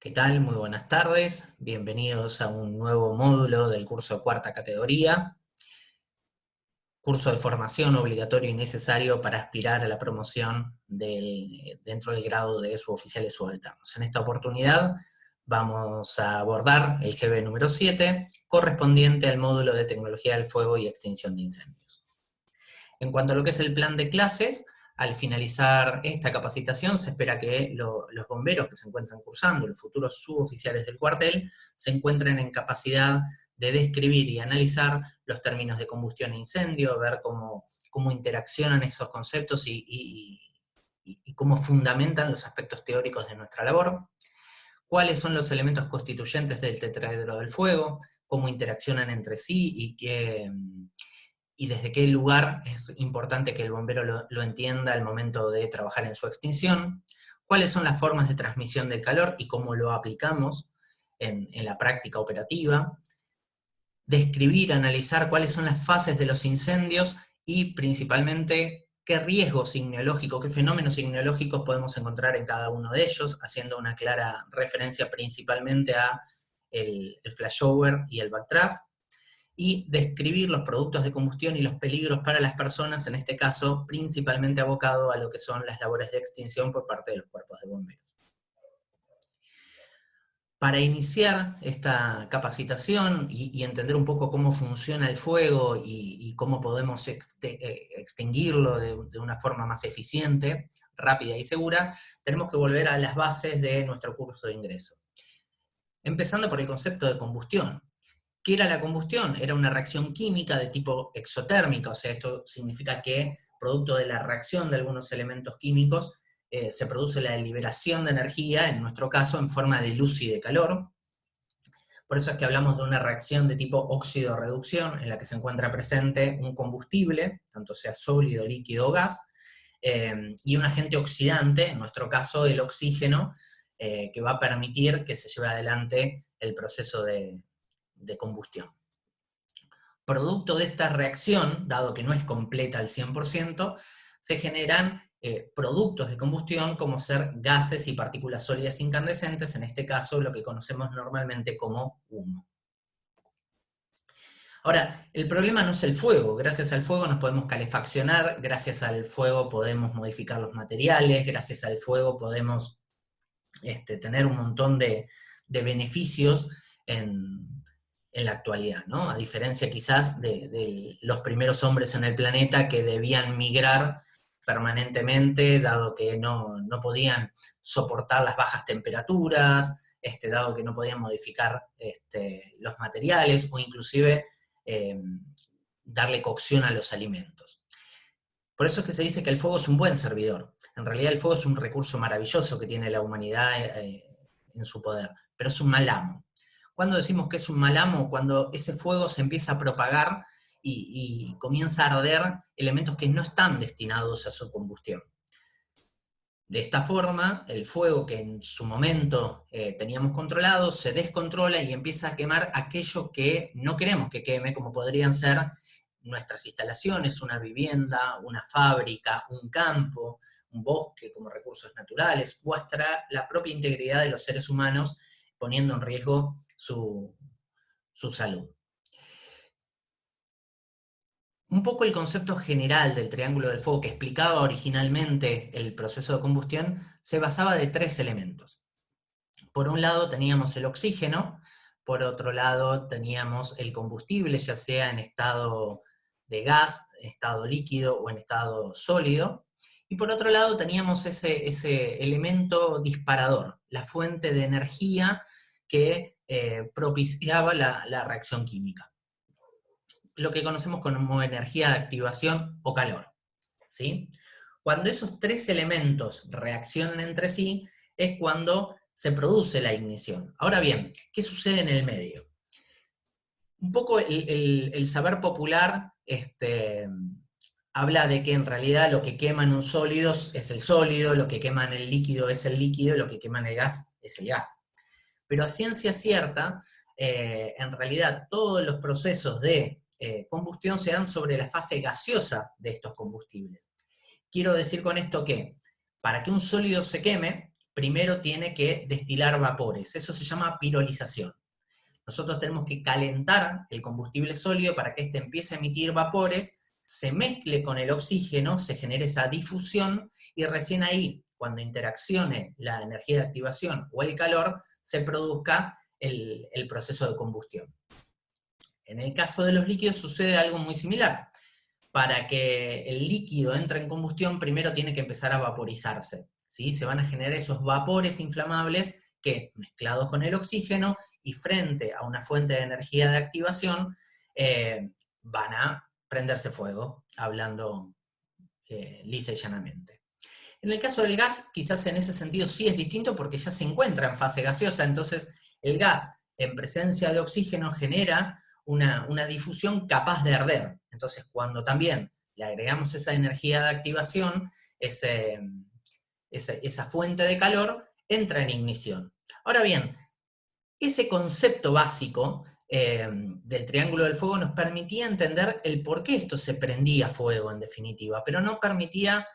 ¿Qué tal? Muy buenas tardes. Bienvenidos a un nuevo módulo del curso cuarta categoría. Curso de formación obligatorio y necesario para aspirar a la promoción dentro del grado de suboficiales subalternos. En esta oportunidad vamos a abordar el GB número 7, correspondiente al módulo de tecnología del fuego y extinción de incendios. En cuanto a lo que es el plan de clases, al finalizar esta capacitación se espera que los bomberos que se encuentran cursando, los futuros suboficiales del cuartel, se encuentren en capacidad de describir y analizar los términos de combustión e incendio, ver cómo interaccionan esos conceptos y cómo fundamentan los aspectos teóricos de nuestra labor, cuáles son los elementos constituyentes del tetraedro del fuego, cómo interaccionan entre sí y desde qué lugar es importante que el bombero lo entienda al momento de trabajar en su extinción, cuáles son las formas de transmisión del calor y cómo lo aplicamos en la práctica operativa, describir, analizar cuáles son las fases de los incendios y principalmente qué riesgos signeológicos, qué fenómenos signeológicos podemos encontrar en cada uno de ellos, haciendo una clara referencia principalmente a el flashover y el backdraft, y describir los productos de combustión y los peligros para las personas, en este caso principalmente abocado a lo que son las labores de extinción por parte de los cuerpos de bomberos. Para iniciar esta capacitación y entender un poco cómo funciona el fuego y cómo podemos extinguirlo de una forma más eficiente, rápida y segura, tenemos que volver a las bases de nuestro curso de ingreso. Empezando por el concepto de combustión. ¿Qué era la combustión? Era una reacción química de tipo exotérmica, o sea, esto significa que, producto de la reacción de algunos elementos químicos, se produce la liberación de energía, en nuestro caso, en forma de luz y de calor. Por eso es que hablamos de una reacción de tipo óxido-reducción, en la que se encuentra presente un combustible, tanto sea sólido, líquido o gas, y un agente oxidante, en nuestro caso el oxígeno, que va a permitir que se lleve adelante el proceso de combustión. Producto de esta reacción, dado que no es completa al 100%, se generan productos de combustión como ser gases y partículas sólidas incandescentes, en este caso lo que conocemos normalmente como humo. Ahora, el problema no es el fuego. Gracias al fuego nos podemos calefaccionar, gracias al fuego podemos modificar los materiales, gracias al fuego podemos tener un montón de beneficios en la actualidad, ¿no? A diferencia quizás de los primeros hombres en el planeta que debían migrar permanentemente, dado que no podían soportar las bajas temperaturas, dado que no podían modificar los materiales, o inclusive darle cocción a los alimentos. Por eso es que se dice que el fuego es un buen servidor. En realidad el fuego es un recurso maravilloso que tiene la humanidad en su poder, pero es un mal amo. ¿Cuándo decimos que es un mal amo? Cuando ese fuego se empieza a propagar y comienza a arder elementos que no están destinados a su combustión. De esta forma, el fuego que en su momento teníamos controlado se descontrola y empieza a quemar aquello que no queremos que queme, como podrían ser nuestras instalaciones, una vivienda, una fábrica, un campo, un bosque como recursos naturales, o hasta la propia integridad de los seres humanos, poniendo en riesgo su salud. Un poco el concepto general del triángulo del fuego que explicaba originalmente el proceso de combustión se basaba de tres elementos. Por un lado teníamos el oxígeno, por otro lado teníamos el combustible, ya sea en estado de gas, estado líquido o en estado sólido, y por otro lado teníamos ese elemento disparador, la fuente de energía que propiciaba la reacción química, lo que conocemos como energía de activación o calor, ¿sí? Cuando esos tres elementos reaccionan entre sí, es cuando se produce la ignición. Ahora bien, ¿qué sucede en el medio? Un poco el saber popular habla de que en realidad lo que quema en un sólido es el sólido, lo que quema en el líquido es el líquido, lo que quema en el gas es el gas. Pero a ciencia cierta, en realidad todos los procesos de combustión se dan sobre la fase gaseosa de estos combustibles. Quiero decir con esto que para que un sólido se queme, primero tiene que destilar vapores. Eso se llama pirolización. Nosotros tenemos que calentar el combustible sólido para que éste empiece a emitir vapores, se mezcle con el oxígeno, se genere esa difusión, y recién ahí, cuando interaccione la energía de activación o el calor, se produzca el proceso de combustión. En el caso de los líquidos sucede algo muy similar. Para que el líquido entre en combustión, primero tiene que empezar a vaporizarse, ¿sí? Se van a generar esos vapores inflamables que, mezclados con el oxígeno y frente a una fuente de energía de activación, van a prenderse fuego, hablando lisa y llanamente. En el caso del gas, quizás en ese sentido sí es distinto porque ya se encuentra en fase gaseosa, entonces el gas en presencia de oxígeno genera una difusión capaz de arder. Entonces cuando también le agregamos esa energía de activación, esa fuente de calor entra en ignición. Ahora bien, ese concepto básico del triángulo del fuego nos permitía entender el por qué esto se prendía fuego en definitiva, pero no permitía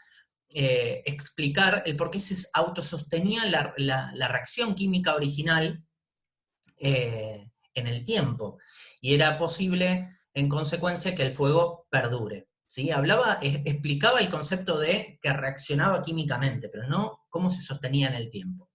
explicar el por qué se autosostenía la reacción química original en el tiempo, y era posible, en consecuencia, que el fuego perdure. ¿Sí? Explicaba el concepto de que reaccionaba químicamente, pero no cómo se sostenía en el tiempo.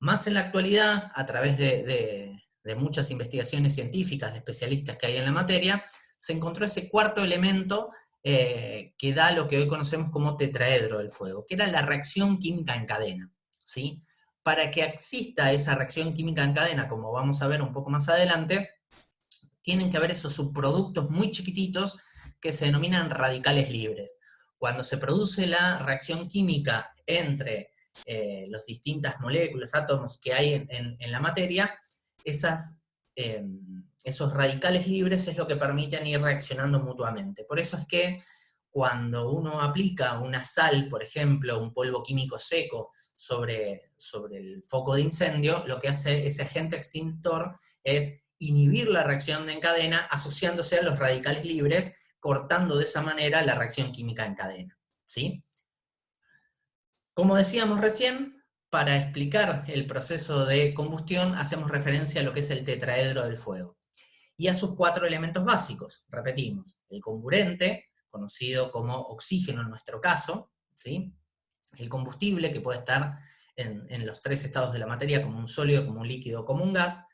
Más en la actualidad, a través de muchas investigaciones científicas de especialistas que hay en la materia, se encontró ese cuarto elemento que da lo que hoy conocemos como tetraedro del fuego, que era la reacción química en cadena, ¿sí? Para que exista esa reacción química en cadena, como vamos a ver un poco más adelante, tienen que haber esos subproductos muy chiquititos que se denominan radicales libres. Cuando se produce la reacción química entre las distintas moléculas, átomos que hay en la materia, esos radicales libres es lo que permiten ir reaccionando mutuamente. Por eso es que cuando uno aplica una sal, por ejemplo, un polvo químico seco sobre el foco de incendio, lo que hace ese agente extintor es inhibir la reacción en cadena asociándose a los radicales libres, cortando de esa manera la reacción química en cadena, ¿sí? Como decíamos recién, para explicar el proceso de combustión hacemos referencia a lo que es el tetraedro del fuego y a sus 4 elementos básicos. Repetimos, el comburente, conocido como oxígeno en nuestro caso, ¿sí? El combustible, que puede estar en los 3 estados de la materia, como un sólido, como un líquido, como un gas,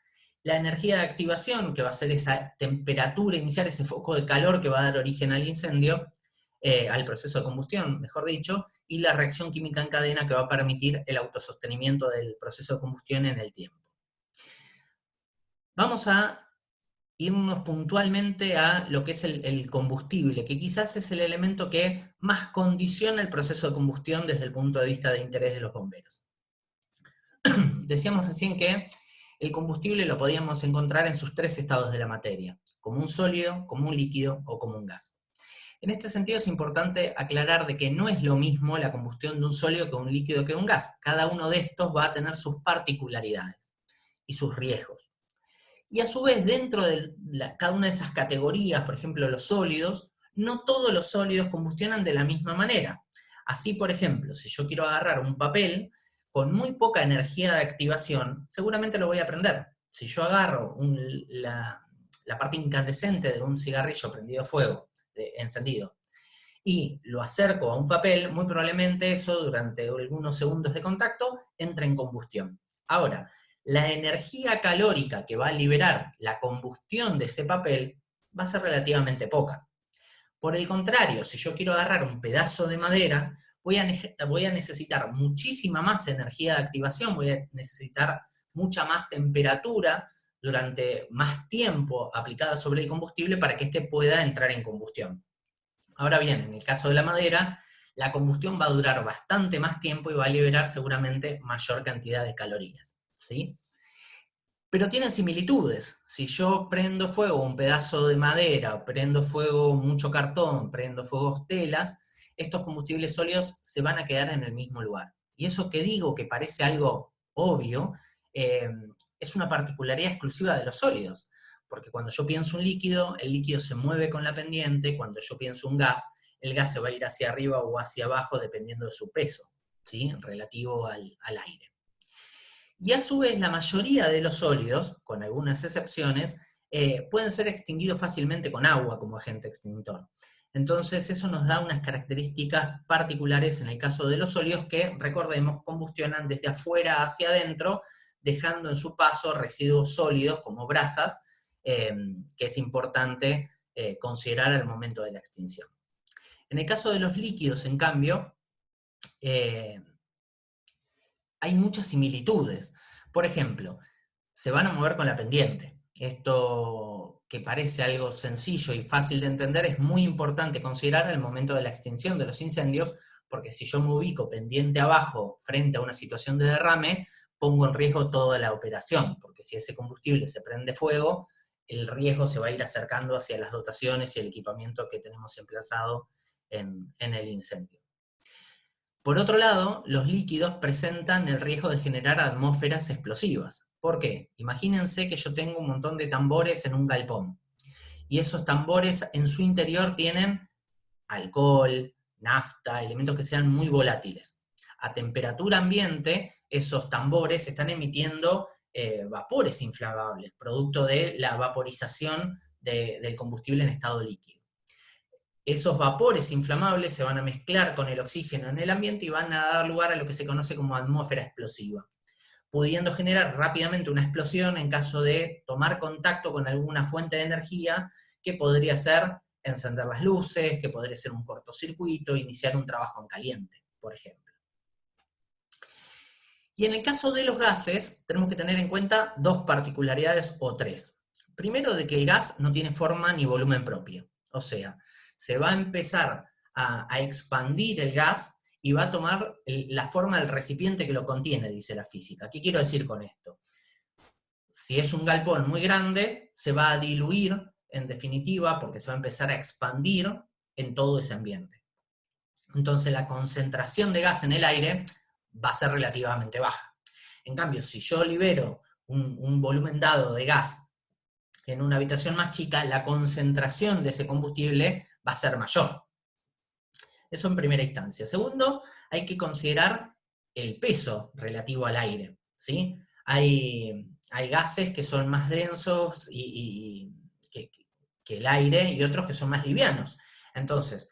la energía de activación, que va a ser esa temperatura inicial, ese foco de calor que va a dar origen al incendio, al proceso de combustión, mejor dicho, y la reacción química en cadena, que va a permitir el autosostenimiento del proceso de combustión en el tiempo. Vamos a irnos puntualmente a lo que es el combustible, que quizás es el elemento que más condiciona el proceso de combustión desde el punto de vista de interés de los bomberos. Decíamos recién que el combustible lo podíamos encontrar en sus 3 estados de la materia, como un sólido, como un líquido o como un gas. En este sentido es importante aclarar de que no es lo mismo la combustión de un sólido que un líquido que un gas. Cada uno de estos va a tener sus particularidades y sus riesgos. Y a su vez, dentro de cada una de esas categorías, por ejemplo los sólidos, no todos los sólidos combustionan de la misma manera. Así, por ejemplo, si yo quiero agarrar un papel con muy poca energía de activación, seguramente lo voy a prender. Si yo agarro la parte incandescente de un cigarrillo prendido a fuego, encendido, y lo acerco a un papel, muy probablemente eso durante algunos segundos de contacto entre en combustión. Ahora, la energía calórica que va a liberar la combustión de ese papel va a ser relativamente poca. Por el contrario, si yo quiero agarrar un pedazo de madera, voy a necesitar muchísima más energía de activación, voy a necesitar mucha más temperatura durante más tiempo aplicada sobre el combustible para que éste pueda entrar en combustión. Ahora bien, en el caso de la madera, la combustión va a durar bastante más tiempo y va a liberar seguramente mayor cantidad de calorías, ¿sí? Pero tienen similitudes. Si yo prendo fuego un pedazo de madera, prendo fuego mucho cartón, prendo fuego telas, estos combustibles sólidos se van a quedar en el mismo lugar. Y eso que digo, que parece algo obvio, es una particularidad exclusiva de los sólidos. Porque cuando yo pienso un líquido, el líquido se mueve con la pendiente; cuando yo pienso un gas, el gas se va a ir hacia arriba o hacia abajo dependiendo de su peso. ¿sí? Relativo al aire. Y a su vez, la mayoría de los sólidos, con algunas excepciones, pueden ser extinguidos fácilmente con agua como agente extintor. Entonces eso nos da unas características particulares en el caso de los sólidos que, recordemos, combustionan desde afuera hacia adentro, dejando en su paso residuos sólidos como brasas, que es importante considerar al momento de la extinción. En el caso de los líquidos, en cambio, hay muchas similitudes. Por ejemplo, se van a mover con la pendiente. Esto, que parece algo sencillo y fácil de entender, es muy importante considerar al momento de la extinción de los incendios, porque si yo me ubico pendiente abajo frente a una situación de derrame, pongo en riesgo toda la operación, porque si ese combustible se prende fuego, el riesgo se va a ir acercando hacia las dotaciones y el equipamiento que tenemos emplazado en el incendio. Por otro lado, los líquidos presentan el riesgo de generar atmósferas explosivas. ¿Por qué? Imagínense que yo tengo un montón de tambores en un galpón, y esos tambores en su interior tienen alcohol, nafta, elementos que sean muy volátiles. A temperatura ambiente, esos tambores están emitiendo vapores inflamables, producto de la vaporización del combustible en estado líquido. Esos vapores inflamables se van a mezclar con el oxígeno en el ambiente y van a dar lugar a lo que se conoce como atmósfera explosiva, pudiendo generar rápidamente una explosión en caso de tomar contacto con alguna fuente de energía, que podría ser encender las luces, que podría ser un cortocircuito, iniciar un trabajo en caliente, por ejemplo. Y en el caso de los gases, tenemos que tener en cuenta dos particularidades o tres. Primero, de que el gas no tiene forma ni volumen propio. O sea, se va a empezar a expandir el gas y va a tomar la forma del recipiente que lo contiene, dice la física. ¿Qué quiero decir con esto? Si es un galpón muy grande, se va a diluir, en definitiva, porque se va a empezar a expandir en todo ese ambiente. Entonces la concentración de gas en el aire va a ser relativamente baja. En cambio, si yo libero un volumen dado de gas en una habitación más chica, la concentración de ese combustible va a ser mayor. Eso en primera instancia. Segundo, hay que considerar el peso relativo al aire, ¿sí? Hay gases que son más densos que el aire, y otros que son más livianos. Entonces,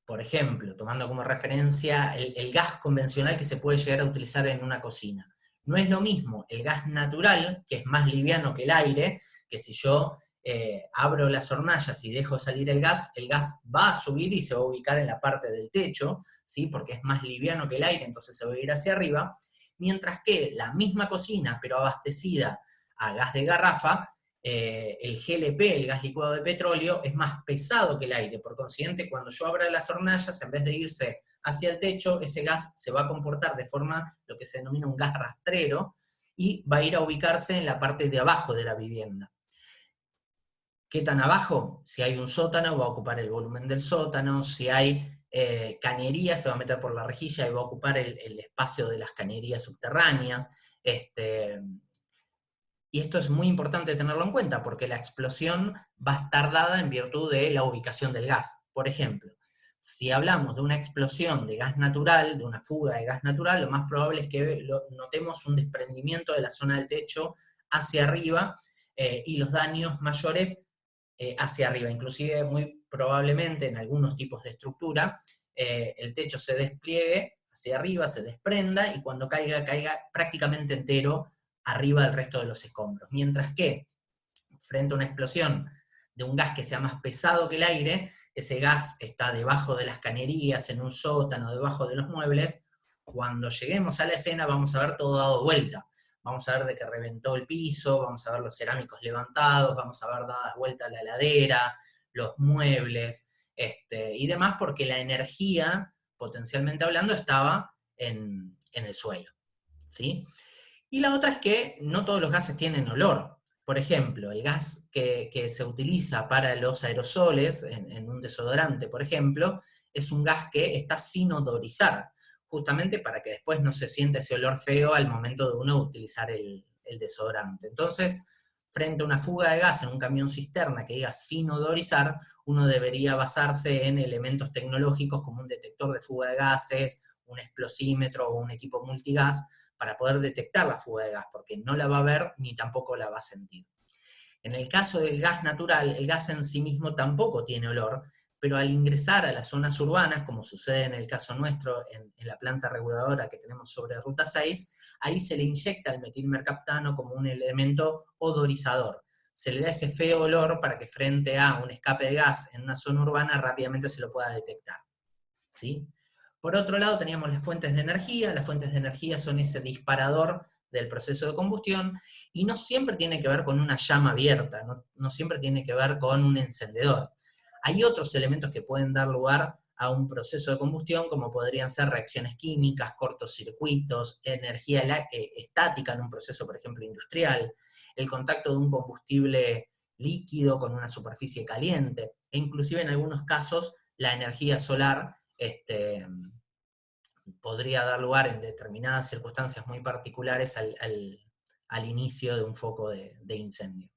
por ejemplo, tomando como referencia el gas convencional que se puede llegar a utilizar en una cocina. No es lo mismo el gas natural, que es más liviano que el aire, que si yo abro las hornallas y dejo salir el gas va a subir y se va a ubicar en la parte del techo, ¿sí? Porque es más liviano que el aire, entonces se va a ir hacia arriba, mientras que la misma cocina, pero abastecida a gas de garrafa, el GLP, el gas licuado de petróleo, es más pesado que el aire. Por consiguiente, cuando yo abra las hornallas, en vez de irse hacia el techo, ese gas se va a comportar de forma, lo que se denomina un gas rastrero, y va a ir a ubicarse en la parte de abajo de la vivienda. ¿Qué tan abajo? Si hay un sótano, va a ocupar el volumen del sótano. Si hay cañería, se va a meter por la rejilla y va a ocupar el espacio de las cañerías subterráneas. Y esto es muy importante tenerlo en cuenta, porque la explosión va a estar dada en virtud de la ubicación del gas. Por ejemplo, si hablamos de una explosión de gas natural, de una fuga de gas natural, lo más probable es que notemos un desprendimiento de la zona del techo hacia arriba, y los daños mayores hacia arriba. Inclusive, muy probablemente, en algunos tipos de estructura, el techo se despliegue hacia arriba, se desprenda, y cuando caiga prácticamente entero arriba del resto de los escombros. Mientras que, frente a una explosión de un gas que sea más pesado que el aire, ese gas está debajo de las cañerías, en un sótano, debajo de los muebles. Cuando lleguemos a la escena vamos a ver todo dado vuelta. Vamos a ver de que reventó el piso, vamos a ver los cerámicos levantados, vamos a ver dadas vueltas la heladera, los muebles, y demás, porque la energía, potencialmente hablando, estaba en el suelo, ¿sí? Y la otra es que no todos los gases tienen olor. Por ejemplo, el gas que se utiliza para los aerosoles, en un desodorante, por ejemplo, es un gas que está sin odorizar, justamente para que después no se sienta ese olor feo al momento de uno utilizar el desodorante. Entonces, frente a una fuga de gas en un camión cisterna que diga sin odorizar, uno debería basarse en elementos tecnológicos como un detector de fuga de gases, un explosímetro o un equipo multigas para poder detectar la fuga de gas, porque no la va a ver ni tampoco la va a sentir. En el caso del gas natural, el gas en sí mismo tampoco tiene olor, pero al ingresar a las zonas urbanas, como sucede en el caso nuestro, en la planta reguladora que tenemos sobre Ruta 6, ahí se le inyecta el metilmercaptano como un elemento odorizador. Se le da ese feo olor para que frente a un escape de gas en una zona urbana rápidamente se lo pueda detectar, ¿sí? Por otro lado teníamos las fuentes de energía son ese disparador del proceso de combustión, y no siempre tiene que ver con una llama abierta, no siempre tiene que ver con un encendedor. Hay otros elementos que pueden dar lugar a un proceso de combustión, como podrían ser reacciones químicas, cortocircuitos, energía estática en un proceso, por ejemplo, industrial, el contacto de un combustible líquido con una superficie caliente, e inclusive en algunos casos la energía solar podría dar lugar en determinadas circunstancias muy particulares al inicio de un foco de incendio.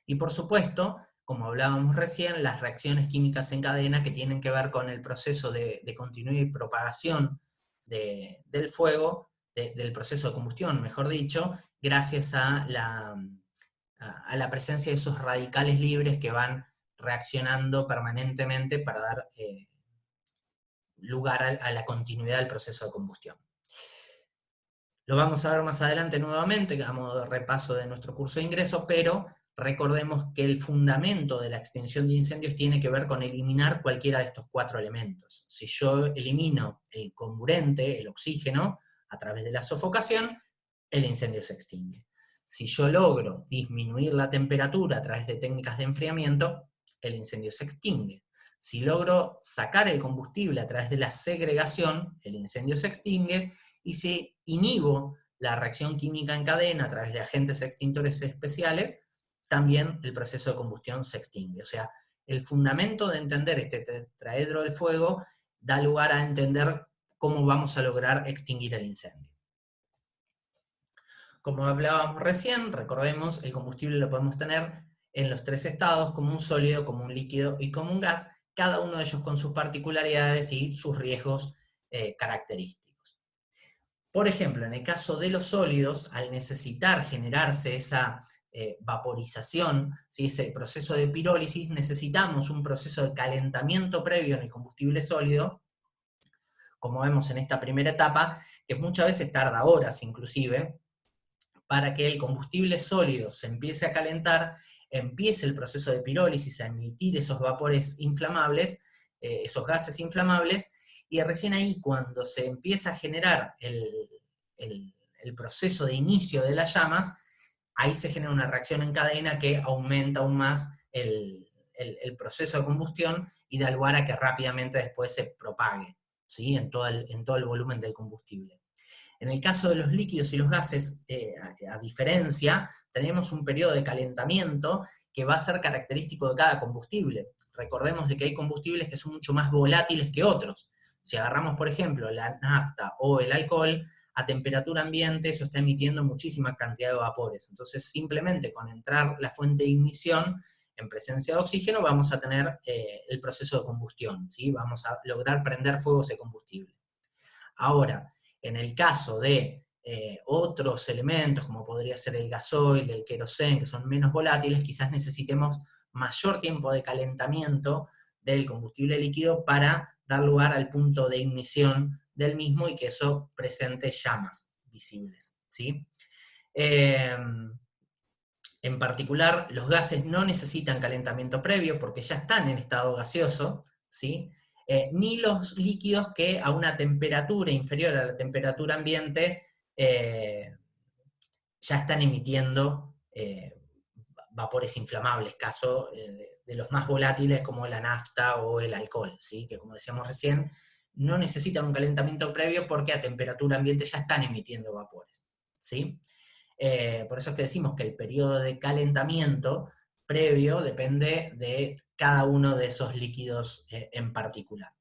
Y por supuesto, como hablábamos recién, las reacciones químicas en cadena que tienen que ver con el proceso de continuidad y propagación del fuego, del proceso de combustión, mejor dicho, gracias a la presencia de esos radicales libres que van reaccionando permanentemente para dar lugar a la continuidad del proceso de combustión. Lo vamos a ver más adelante nuevamente, a modo de repaso de nuestro curso de ingreso, pero recordemos que el fundamento de la extinción de incendios tiene que ver con eliminar cualquiera de estos 4 elementos. Si yo elimino el comburente, el oxígeno, a través de la sofocación, el incendio se extingue. Si yo logro disminuir la temperatura a través de técnicas de enfriamiento, el incendio se extingue. Si logro sacar el combustible a través de la segregación, el incendio se extingue, y si inhibo la reacción química en cadena a través de agentes extintores especiales, también el proceso de combustión se extingue. O sea, el fundamento de entender este tetraedro del fuego da lugar a entender cómo vamos a lograr extinguir el incendio. Como hablábamos recién, recordemos, el combustible lo podemos tener en los 3 estados, como un sólido, como un líquido y como un gas, cada uno de ellos con sus particularidades y sus riesgos característicos. Por ejemplo, en el caso de los sólidos, al necesitar generarse esa vaporización, ¿sí? Ese proceso de pirólisis, necesitamos un proceso de calentamiento previo en el combustible sólido, como vemos en esta primera etapa, que muchas veces tarda horas inclusive, para que el combustible sólido se empiece a calentar, empiece el proceso de pirólisis a emitir esos vapores inflamables, esos gases inflamables, y recién ahí cuando se empieza a generar el proceso de inicio de las llamas, ahí se genera una reacción en cadena que aumenta aún más el proceso de combustión y da lugar a que rápidamente después se propague, ¿sí? en todo el volumen del combustible. En el caso de los líquidos y los gases, a diferencia, tenemos un periodo de calentamiento que va a ser característico de cada combustible. Recordemos de que hay combustibles que son mucho más volátiles que otros. Si agarramos, por ejemplo, la nafta o el alcohol, a temperatura ambiente eso está emitiendo muchísima cantidad de vapores. Entonces, simplemente con entrar la fuente de ignición en presencia de oxígeno, vamos a tener el proceso de combustión, ¿sí? Vamos a lograr prender fuego ese combustible. Ahora, en el caso de otros elementos, como podría ser el gasoil, el queroseno, que son menos volátiles, quizás necesitemos mayor tiempo de calentamiento del combustible líquido para dar lugar al punto de ignición del mismo y que eso presente llamas visibles, ¿sí? En particular, los gases no necesitan calentamiento previo porque ya están en estado gaseoso, ¿sí? Ni los líquidos que a una temperatura inferior a la temperatura ambiente ya están emitiendo vapores inflamables, caso de los más volátiles como la nafta o el alcohol, ¿sí? Que como decíamos recién, no necesitan un calentamiento previo porque a temperatura ambiente ya están emitiendo vapores, ¿sí? Por eso es que decimos que el periodo de calentamiento previo depende de cada uno de esos líquidos en particular.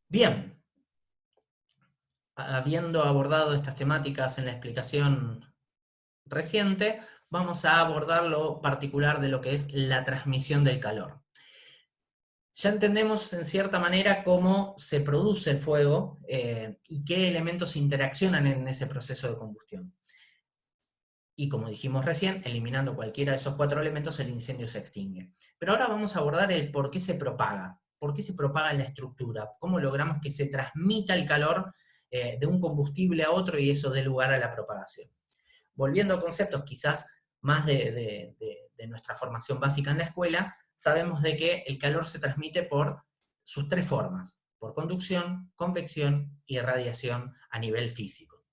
Bien, habiendo abordado estas temáticas en la explicación reciente, vamos a abordar lo particular de lo que es la transmisión del calor. Ya entendemos en cierta manera cómo se produce el fuego y qué elementos interaccionan en ese proceso de combustión. Y como dijimos recién, eliminando cualquiera de esos 4 elementos, el incendio se extingue. Pero ahora vamos a abordar el por qué se propaga en la estructura, cómo logramos que se transmita el calor de un combustible a otro y eso dé lugar a la propagación. Volviendo a conceptos quizás más de nuestra formación básica en la escuela, sabemos de que el calor se transmite por sus 3 formas, por conducción, convección y radiación a nivel físico.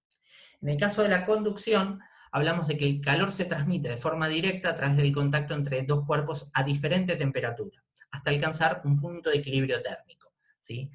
En el caso de la conducción, hablamos de que el calor se transmite de forma directa a través del contacto entre 2 cuerpos a diferente temperatura, hasta alcanzar un punto de equilibrio térmico, ¿sí?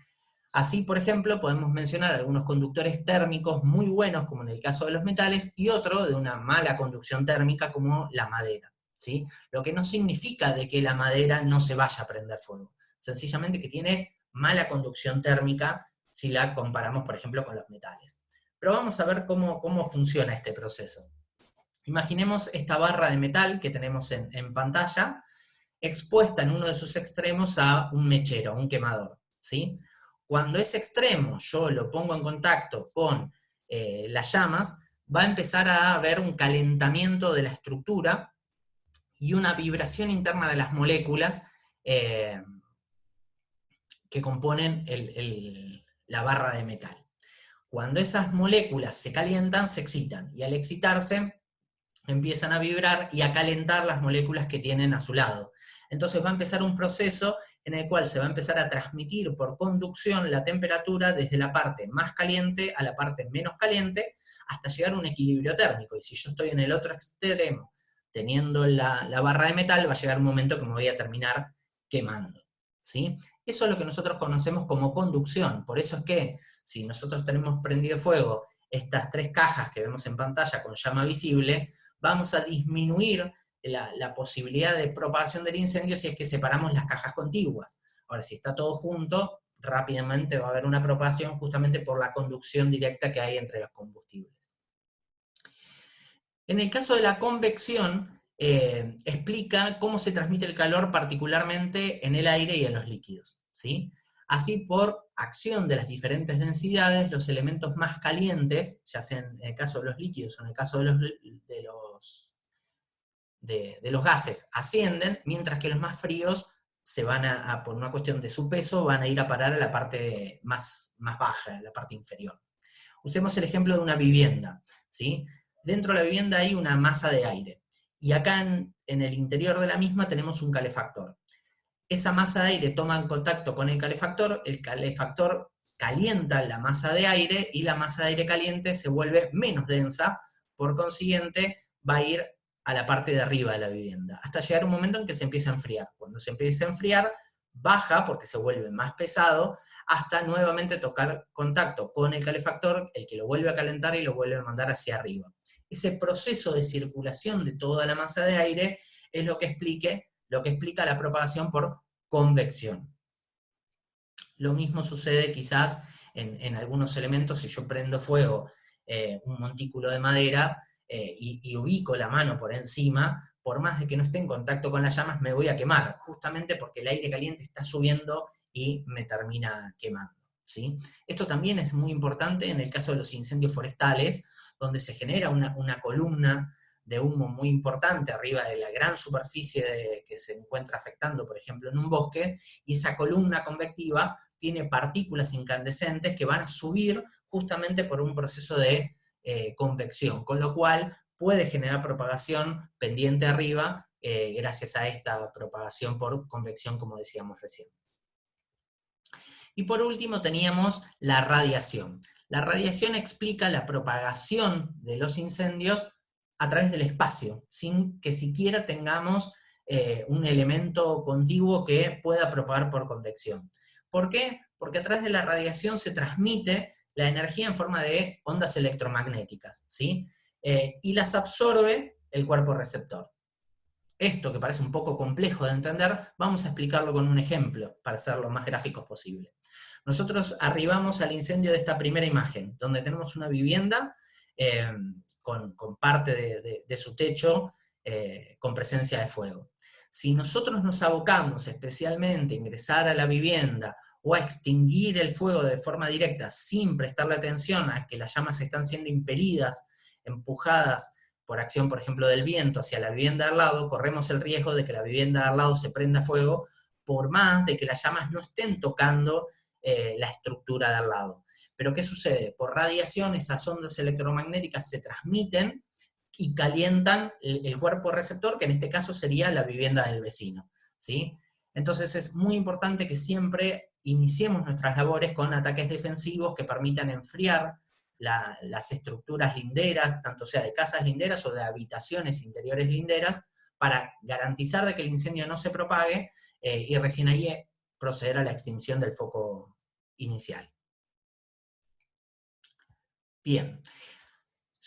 Así, por ejemplo, podemos mencionar algunos conductores térmicos muy buenos, como en el caso de los metales, y otro de una mala conducción térmica, como la madera, ¿sí? Lo que no significa de que la madera no se vaya a prender fuego, sencillamente que tiene mala conducción térmica si la comparamos, por ejemplo, con los metales. Pero vamos a ver cómo funciona este proceso. Imaginemos esta barra de metal que tenemos en pantalla, expuesta en uno de sus extremos a un mechero, un quemador, ¿sí? Cuando ese extremo yo lo pongo en contacto con las llamas, va a empezar a haber un calentamiento de la estructura y una vibración interna de las moléculas que componen la barra de metal. Cuando esas moléculas se calientan, se excitan, y al excitarse empiezan a vibrar y a calentar las moléculas que tienen a su lado. Entonces va a empezar un proceso en el cual se va a empezar a transmitir por conducción la temperatura desde la parte más caliente a la parte menos caliente, hasta llegar a un equilibrio térmico. Y si yo estoy en el otro extremo, teniendo la barra de metal, va a llegar un momento que me voy a terminar quemando, ¿sí? Eso es lo que nosotros conocemos como conducción. Por eso es que, si nosotros tenemos prendido fuego estas 3 cajas que vemos en pantalla con llama visible, vamos a disminuir la posibilidad de propagación del incendio si es que separamos las cajas contiguas. Ahora, si está todo junto, rápidamente va a haber una propagación justamente por la conducción directa que hay entre los combustibles. En el caso de la convección, explica cómo se transmite el calor particularmente en el aire y en los líquidos, ¿sí? Así, por acción de las diferentes densidades, los elementos más calientes, ya sea en el caso de los líquidos o en el caso de los gases, ascienden, mientras que los más fríos se van por una cuestión de su peso, van a ir a parar a la parte más baja, la parte inferior. Usemos el ejemplo de una vivienda, ¿sí? Dentro de la vivienda hay una masa de aire, y acá en el interior de la misma tenemos un calefactor. Esa masa de aire toma en contacto con el calefactor calienta la masa de aire, y la masa de aire caliente se vuelve menos densa, por consiguiente va a ir a la parte de arriba de la vivienda, hasta llegar un momento en que se empieza a enfriar. Cuando se empieza a enfriar, baja porque se vuelve más pesado, hasta nuevamente tocar contacto con el calefactor, el que lo vuelve a calentar y lo vuelve a mandar hacia arriba. Ese proceso de circulación de toda la masa de aire es lo que explica la propagación por convección. Lo mismo sucede quizás en algunos elementos. Si yo prendo fuego un montículo de madera y ubico la mano por encima, por más de que no esté en contacto con las llamas, me voy a quemar, justamente porque el aire caliente está subiendo y me termina quemando, ¿sí? Esto también es muy importante en el caso de los incendios forestales, donde se genera una columna de humo muy importante arriba de la gran superficie que se encuentra afectando, por ejemplo, en un bosque, y esa columna convectiva tiene partículas incandescentes que van a subir justamente por un proceso de convección, con lo cual puede generar propagación pendiente arriba gracias a esta propagación por convección, como decíamos recién. Y por último teníamos la radiación. La radiación explica la propagación de los incendios a través del espacio, sin que siquiera tengamos un elemento contiguo que pueda propagar por convección. ¿Por qué? Porque a través de la radiación se transmite la energía en forma de ondas electromagnéticas, ¿sí? Y las absorbe el cuerpo receptor. Esto, que parece un poco complejo de entender, vamos a explicarlo con un ejemplo, para ser lo más gráficos posible. Nosotros arribamos al incendio de esta primera imagen, donde tenemos una vivienda con parte de su techo con presencia de fuego. Si nosotros nos abocamos especialmente a ingresar a la vivienda o a extinguir el fuego de forma directa sin prestarle atención a que las llamas están siendo impelidas, empujadas por acción, por ejemplo, del viento hacia la vivienda al lado, corremos el riesgo de que la vivienda al lado se prenda fuego, por más de que las llamas no estén tocando la estructura de al lado. Pero ¿qué sucede? Por radiación esas ondas electromagnéticas se transmiten y calientan el cuerpo receptor, que en este caso sería la vivienda del vecino, ¿sí? Entonces es muy importante que siempre iniciemos nuestras labores con ataques defensivos que permitan enfriar las estructuras linderas, tanto sea de casas linderas o de habitaciones interiores linderas, para garantizar de que el incendio no se propague y recién ahí proceder a la extinción del foco inicial. Bien,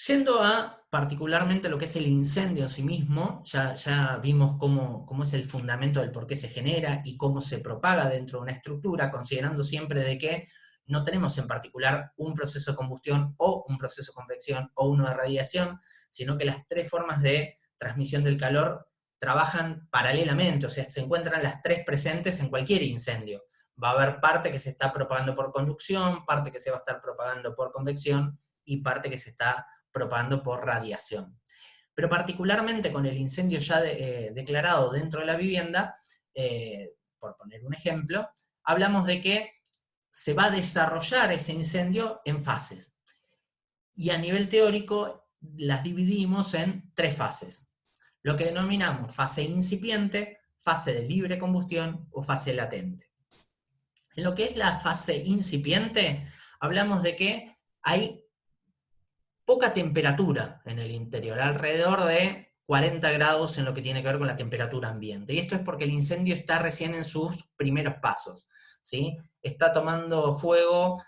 yendo a particularmente lo que es el incendio en sí mismo, ya vimos cómo es el fundamento del por qué se genera y cómo se propaga dentro de una estructura, considerando siempre de que no tenemos en particular un proceso de combustión o un proceso de convección o uno de radiación, sino que las tres formas de transmisión del calor trabajan paralelamente, o sea, se encuentran las tres presentes en cualquier incendio. Va a haber parte que se está propagando por conducción, parte que se va a estar propagando por convección y parte que se está propagando por radiación. Pero particularmente con el incendio ya declarado dentro de la vivienda, por poner un ejemplo, hablamos de que se va a desarrollar ese incendio en fases. Y a nivel teórico las dividimos en tres fases. Lo que denominamos fase incipiente, fase de libre combustión o fase latente. En lo que es la fase incipiente, hablamos de que hay poca temperatura en el interior, alrededor de 40 grados en lo que tiene que ver con la temperatura ambiente. Y esto es porque el incendio está recién en sus primeros pasos, ¿sí? Está tomando fuego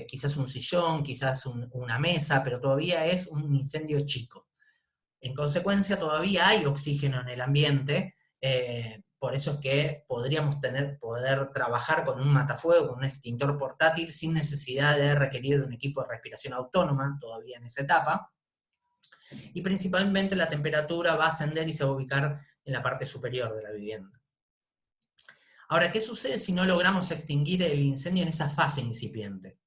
quizás un sillón, quizás una mesa, pero todavía es un incendio chico. En consecuencia, todavía hay oxígeno en el ambiente, por eso es que podríamos poder trabajar con un matafuego, con un extintor portátil, sin necesidad de requerir de un equipo de respiración autónoma, todavía en esa etapa. Y principalmente la temperatura va a ascender y se va a ubicar en la parte superior de la vivienda. Ahora, ¿qué sucede si no logramos extinguir el incendio en esa fase incipiente?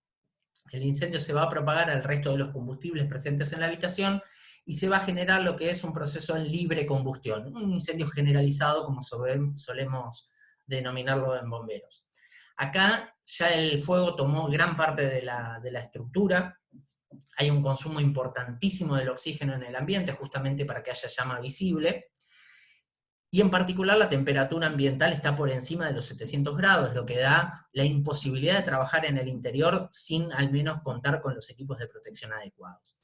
El incendio se va a propagar al resto de los combustibles presentes en la habitación y se va a generar lo que es un proceso en libre combustión, un incendio generalizado como solemos denominarlo en bomberos. Acá ya el fuego tomó gran parte de la estructura, hay un consumo importantísimo del oxígeno en el ambiente justamente para que haya llama visible, y en particular la temperatura ambiental está por encima de los 700 grados, lo que da la imposibilidad de trabajar en el interior sin al menos contar con los equipos de protección adecuados.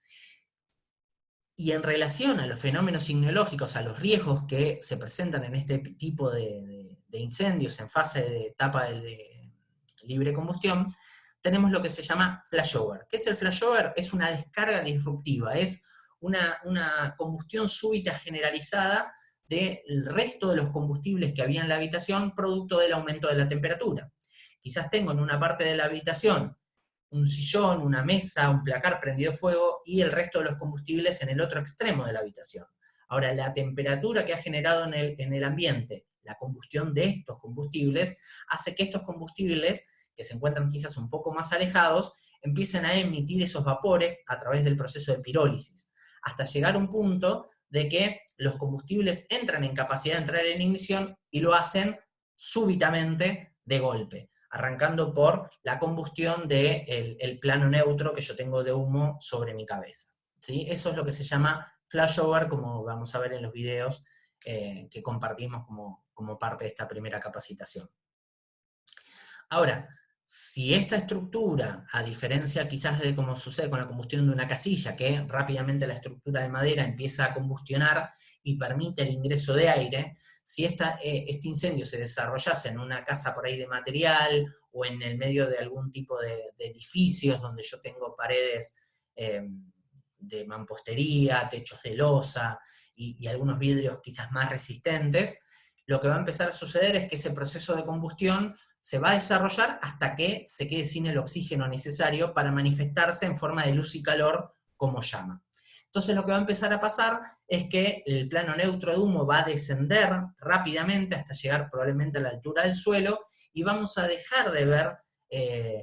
Y en relación a los fenómenos sismológicos, a los riesgos que se presentan en este tipo de incendios en fase de etapa de libre combustión, tenemos lo que se llama flashover. ¿Qué es el flashover? Es una descarga disruptiva, es una combustión súbita generalizada del resto de los combustibles que había en la habitación producto del aumento de la temperatura. Quizás tengo en una parte de la habitación un sillón, una mesa, un placar prendido fuego y el resto de los combustibles en el otro extremo de la habitación. Ahora, la temperatura que ha generado en el ambiente la combustión de estos combustibles hace que estos combustibles, que se encuentran quizás un poco más alejados, empiecen a emitir esos vapores a través del proceso de pirólisis, hasta llegar a un punto de que los combustibles entran en capacidad de entrar en ignición y lo hacen súbitamente de golpe, arrancando por la combustión del plano neutro que yo tengo de humo sobre mi cabeza, ¿sí? Eso es lo que se llama flashover, como vamos a ver en los videos que compartimos como parte de esta primera capacitación. Ahora, si esta estructura, a diferencia quizás de como sucede con la combustión de una casilla, que rápidamente la estructura de madera empieza a combustionar y permite el ingreso de aire, si este incendio se desarrollase en una casa por ahí de material, o en el medio de algún tipo de edificios donde yo tengo paredes de mampostería, techos de losa, y algunos vidrios quizás más resistentes, lo que va a empezar a suceder es que ese proceso de combustión se va a desarrollar hasta que se quede sin el oxígeno necesario para manifestarse en forma de luz y calor como llama. Entonces lo que va a empezar a pasar es que el plano neutro de humo va a descender rápidamente hasta llegar probablemente a la altura del suelo, y vamos a dejar de ver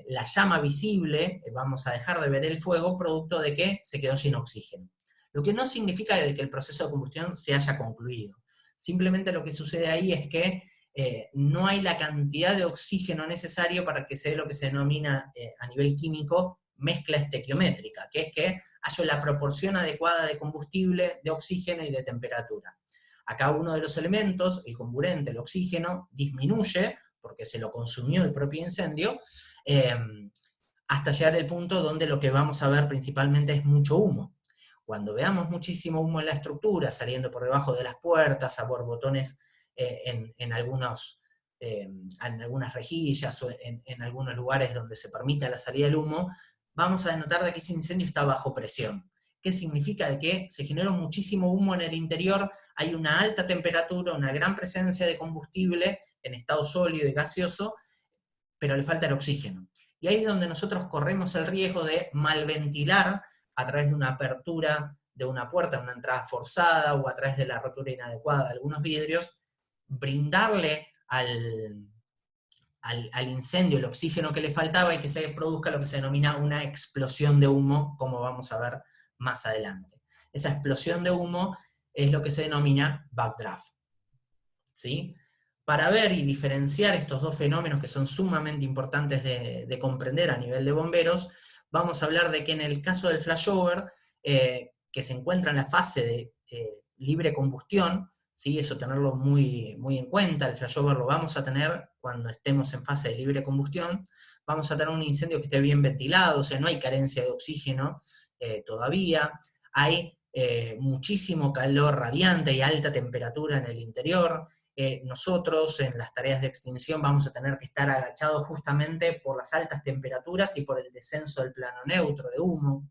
la llama visible, vamos a dejar de ver el fuego, producto de que se quedó sin oxígeno. Lo que no significa de que el proceso de combustión se haya concluido. Simplemente lo que sucede ahí es que no hay la cantidad de oxígeno necesario para que se dé lo que se denomina a nivel químico mezcla estequiométrica, que es que haya la proporción adecuada de combustible, de oxígeno y de temperatura. Acá uno de los elementos, el comburente, el oxígeno, disminuye, porque se lo consumió el propio incendio, hasta llegar al punto donde lo que vamos a ver principalmente es mucho humo. Cuando veamos muchísimo humo en la estructura, saliendo por debajo de las puertas, a borbotones en algunas rejillas o en algunos lugares donde se permita la salida del humo, vamos a denotar de que ese incendio está bajo presión. ¿Qué significa? De que se generó muchísimo humo en el interior, hay una alta temperatura, una gran presencia de combustible en estado sólido y gaseoso, pero le falta el oxígeno. Y ahí es donde nosotros corremos el riesgo de malventilar a través de una apertura de una puerta, una entrada forzada, o a través de la rotura inadecuada de algunos vidrios, brindarle al incendio el oxígeno que le faltaba y que se produzca lo que se denomina una explosión de humo, como vamos a ver más adelante. Esa explosión de humo es lo que se denomina backdraft. ¿Sí? Para ver y diferenciar estos dos fenómenos que son sumamente importantes de comprender a nivel de bomberos, vamos a hablar de que en el caso del flashover, que se encuentra en la fase de libre combustión, ¿sí? Eso tenerlo muy, muy en cuenta, el flashover lo vamos a tener cuando estemos en fase de libre combustión, vamos a tener un incendio que esté bien ventilado, o sea, no hay carencia de oxígeno todavía, hay muchísimo calor radiante y alta temperatura en el interior. Nosotros en las tareas de extinción vamos a tener que estar agachados justamente por las altas temperaturas y por el descenso del plano neutro de humo.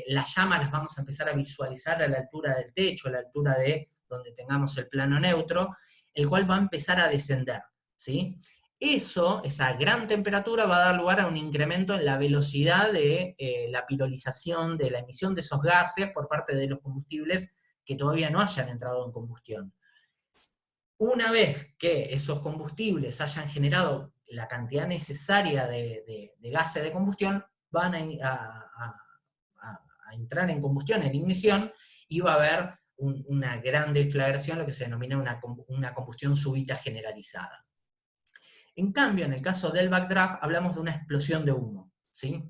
Las llamas las vamos a empezar a visualizar a la altura del techo, a la altura de donde tengamos el plano neutro, el cual va a empezar a descender, ¿sí? Esa gran temperatura va a dar lugar a un incremento en la velocidad de la pirolización, de la emisión de esos gases por parte de los combustibles que todavía no hayan entrado en combustión. Una vez que esos combustibles hayan generado la cantidad necesaria de gases de combustión, van a entrar en combustión, en ignición, y va a haber una gran deflagración, lo que se denomina una combustión súbita generalizada. En cambio, en el caso del backdraft, hablamos de una explosión de humo, ¿sí?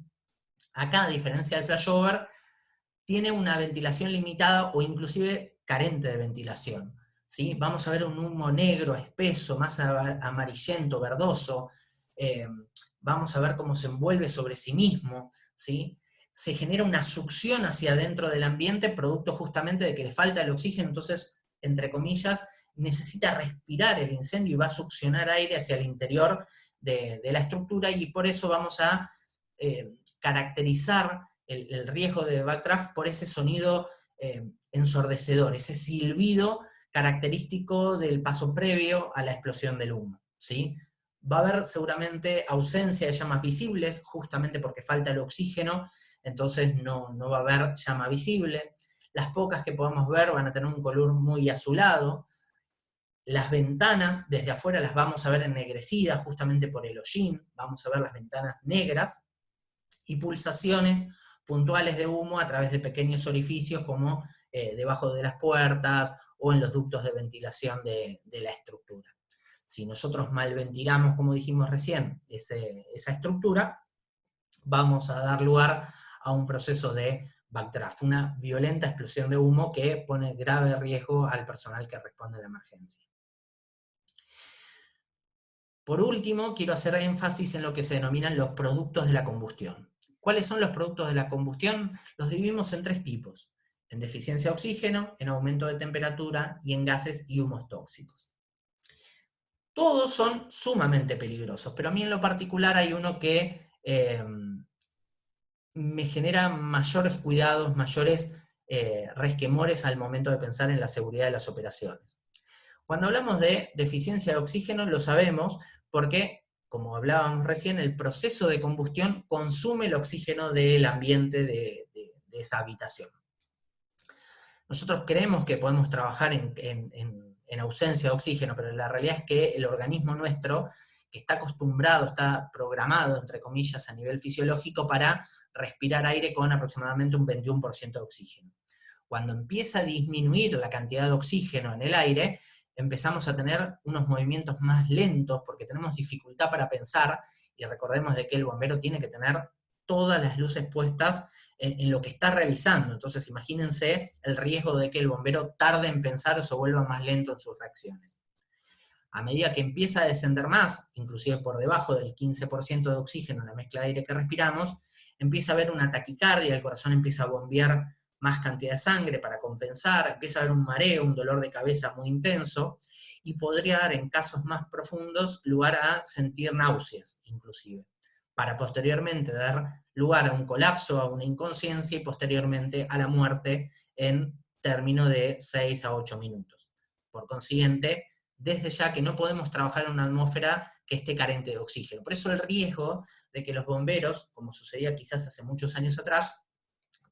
Acá, a diferencia del flashover, tiene una ventilación limitada o inclusive carente de ventilación, ¿sí? Vamos a ver un humo negro, espeso, más amarillento, verdoso, vamos a ver cómo se envuelve sobre sí mismo, ¿sí? Se genera una succión hacia adentro del ambiente, producto justamente de que le falta el oxígeno, entonces, entre comillas, necesita respirar el incendio y va a succionar aire hacia el interior de la estructura, y por eso vamos a caracterizar el riesgo de backdraft por ese sonido ensordecedor, ese silbido característico del paso previo a la explosión del humo, ¿sí? Va a haber seguramente ausencia de llamas visibles, justamente porque falta el oxígeno, entonces no va a haber llama visible. Las pocas que podamos ver van a tener un color muy azulado. Las ventanas, desde afuera las vamos a ver ennegrecidas, justamente por el hollín, vamos a ver las ventanas negras, y pulsaciones puntuales de humo a través de pequeños orificios como debajo de las puertas o en los ductos de ventilación de la estructura. Si nosotros mal ventilamos, como dijimos recién, esa estructura, vamos a dar lugar a un proceso de backdraft, una violenta explosión de humo que pone grave riesgo al personal que responde a la emergencia. Por último, quiero hacer énfasis en lo que se denominan los productos de la combustión. ¿Cuáles son los productos de la combustión? Los dividimos en tres tipos: en deficiencia de oxígeno, en aumento de temperatura y en gases y humos tóxicos. Todos son sumamente peligrosos, pero a mí en lo particular hay uno que me genera mayores cuidados, mayores resquemores al momento de pensar en la seguridad de las operaciones. Cuando hablamos de deficiencia de oxígeno, lo sabemos porque, como hablábamos recién, el proceso de combustión consume el oxígeno del ambiente de esa habitación. Nosotros creemos que podemos trabajar en ausencia de oxígeno, pero la realidad es que el organismo nuestro, que está acostumbrado, está programado, entre comillas, a nivel fisiológico, para respirar aire con aproximadamente un 21% de oxígeno. Cuando empieza a disminuir la cantidad de oxígeno en el aire, empezamos a tener unos movimientos más lentos, porque tenemos dificultad para pensar, y recordemos de que el bombero tiene que tener todas las luces puestas en lo que está realizando. Entonces imagínense el riesgo de que el bombero tarde en pensar o se vuelva más lento en sus reacciones. A medida que empieza a descender más, inclusive por debajo del 15% de oxígeno en la mezcla de aire que respiramos, empieza a haber una taquicardia, el corazón empieza a bombear más cantidad de sangre para compensar, empieza a haber un mareo, un dolor de cabeza muy intenso, y podría dar en casos más profundos lugar a sentir náuseas, inclusive, para posteriormente dar lugar a un colapso, a una inconsciencia y posteriormente a la muerte en término de 6 a 8 minutos. Por consiguiente, desde ya que no podemos trabajar en una atmósfera que esté carente de oxígeno. Por eso el riesgo de que los bomberos, como sucedía quizás hace muchos años atrás,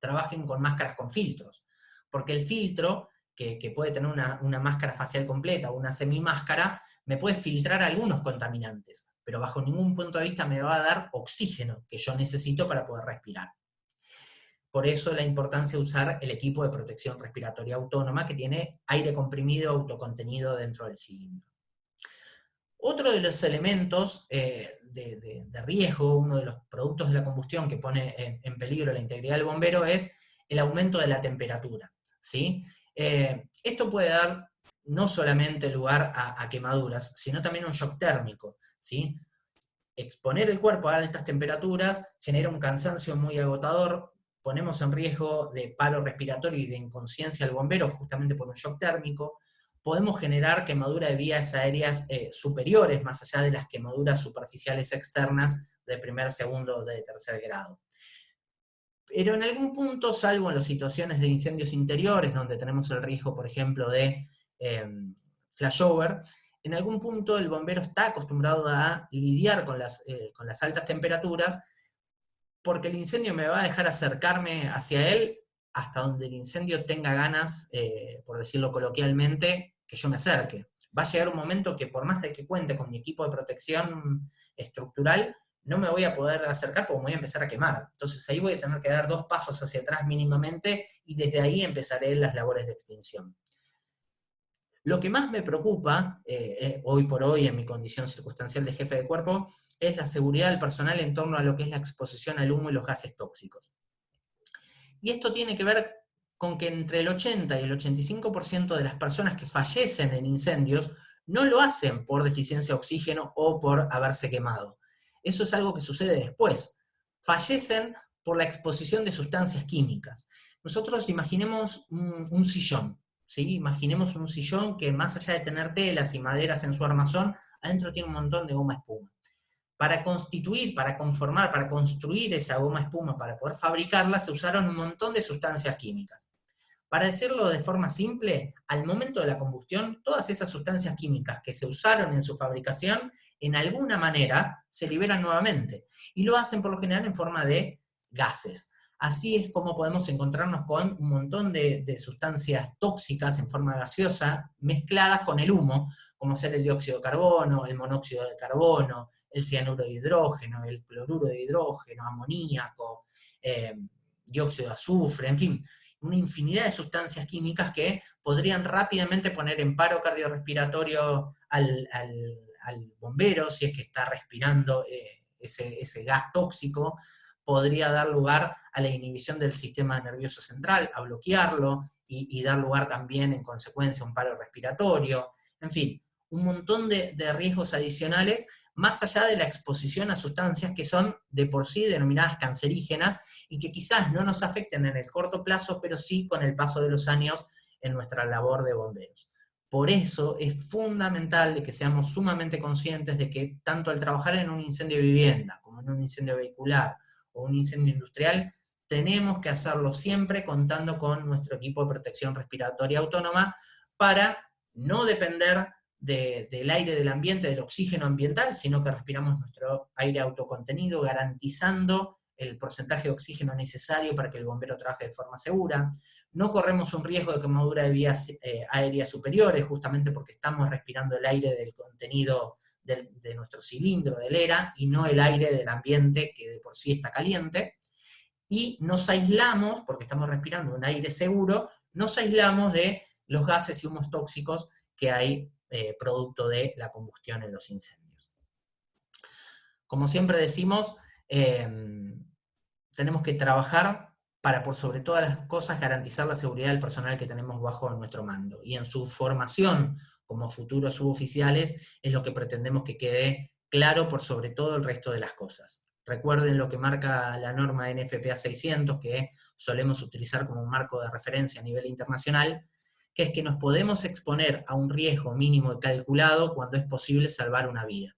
trabajen con máscaras con filtros. Porque el filtro, que puede tener una máscara facial completa o una semimáscara, me puede filtrar algunos contaminantes, pero bajo ningún punto de vista me va a dar oxígeno que yo necesito para poder respirar. Por eso la importancia de usar el equipo de protección respiratoria autónoma, que tiene aire comprimido autocontenido dentro del cilindro. Otro de los elementos de riesgo, uno de los productos de la combustión que pone en peligro la integridad del bombero, es el aumento de la temperatura, ¿sí? Esto puede dar no solamente lugar a quemaduras, sino también a un shock térmico, ¿sí? Exponer el cuerpo a altas temperaturas genera un cansancio muy agotador, ponemos en riesgo de paro respiratorio y de inconsciencia al bombero justamente por un shock térmico, podemos generar quemadura de vías aéreas superiores, más allá de las quemaduras superficiales externas de primer, segundo o de tercer grado. Pero en algún punto, salvo en las situaciones de incendios interiores, donde tenemos el riesgo, por ejemplo, de flashover, en algún punto el bombero está acostumbrado a lidiar con las altas temperaturas, porque el incendio me va a dejar acercarme hacia él hasta donde el incendio tenga ganas, por decirlo coloquialmente, que yo me acerque. Va a llegar un momento que por más de que cuente con mi equipo de protección estructural, no me voy a poder acercar porque me voy a empezar a quemar. Entonces ahí voy a tener que dar 2 pasos hacia atrás mínimamente y desde ahí empezaré las labores de extinción. Lo que más me preocupa, hoy por hoy en mi condición circunstancial de jefe de cuerpo, es la seguridad del personal en torno a lo que es la exposición al humo y los gases tóxicos. Y esto tiene que ver con que entre el 80 y el 85% de las personas que fallecen en incendios no lo hacen por deficiencia de oxígeno o por haberse quemado. Eso es algo que sucede después. Fallecen por la exposición de sustancias químicas. Nosotros imaginemos un sillón, ¿sí? Imaginemos un sillón que más allá de tener telas y maderas en su armazón, adentro tiene un montón de goma espuma. Para constituir, para conformar, para construir esa goma espuma, para poder fabricarla, se usaron un montón de sustancias químicas. Para decirlo de forma simple, al momento de la combustión, todas esas sustancias químicas que se usaron en su fabricación, en alguna manera se liberan nuevamente, y lo hacen por lo general en forma de gases. Así es como podemos encontrarnos con un montón de sustancias tóxicas en forma gaseosa mezcladas con el humo, como ser el dióxido de carbono, el monóxido de carbono, el cianuro de hidrógeno, el cloruro de hidrógeno, amoníaco, dióxido de azufre, en fin, una infinidad de sustancias químicas que podrían rápidamente poner en paro cardiorrespiratorio al bombero si es que está respirando ese gas tóxico, podría dar lugar a la inhibición del sistema nervioso central, a bloquearlo y dar lugar también en consecuencia a un paro respiratorio, en fin, un montón de riesgos adicionales más allá de la exposición a sustancias que son de por sí denominadas cancerígenas y que quizás no nos afecten en el corto plazo, pero sí con el paso de los años en nuestra labor de bomberos. Por eso es fundamental de que seamos sumamente conscientes de que tanto al trabajar en un incendio de vivienda, como en un incendio vehicular o un incendio industrial, tenemos que hacerlo siempre contando con nuestro equipo de protección respiratoria autónoma para no depender del aire del ambiente, del oxígeno ambiental, sino que respiramos nuestro aire autocontenido, garantizando el porcentaje de oxígeno necesario para que el bombero trabaje de forma segura. No corremos un riesgo de quemadura de vías aéreas superiores, justamente porque estamos respirando el aire del contenido de nuestro cilindro, del ERA, y no el aire del ambiente que de por sí está caliente. Y nos aislamos, porque estamos respirando un aire seguro, nos aislamos de los gases y humos tóxicos que hay producto de la combustión en los incendios. Como siempre decimos, tenemos que trabajar para, por sobre todas las cosas, garantizar la seguridad del personal que tenemos bajo nuestro mando. Y en su formación como futuros suboficiales es lo que pretendemos que quede claro por sobre todo el resto de las cosas. Recuerden lo que marca la norma NFPA 600, que solemos utilizar como un marco de referencia a nivel internacional, que es que nos podemos exponer a un riesgo mínimo y calculado cuando es posible salvar una vida.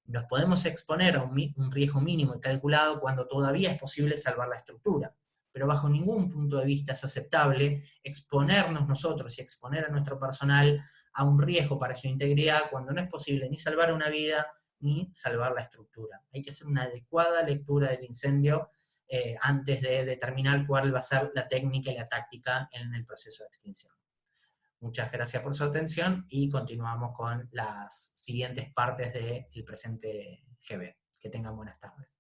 Nos podemos exponer a un riesgo mínimo y calculado cuando todavía es posible salvar la estructura. Pero bajo ningún punto de vista es aceptable exponernos nosotros y exponer a nuestro personal a un riesgo para su integridad cuando no es posible ni salvar una vida ni salvar la estructura. Hay que hacer una adecuada lectura del incendio antes de determinar cuál va a ser la técnica y la táctica en el proceso de extinción. Muchas gracias por su atención y continuamos con las siguientes partes del presente GB. Que tengan buenas tardes.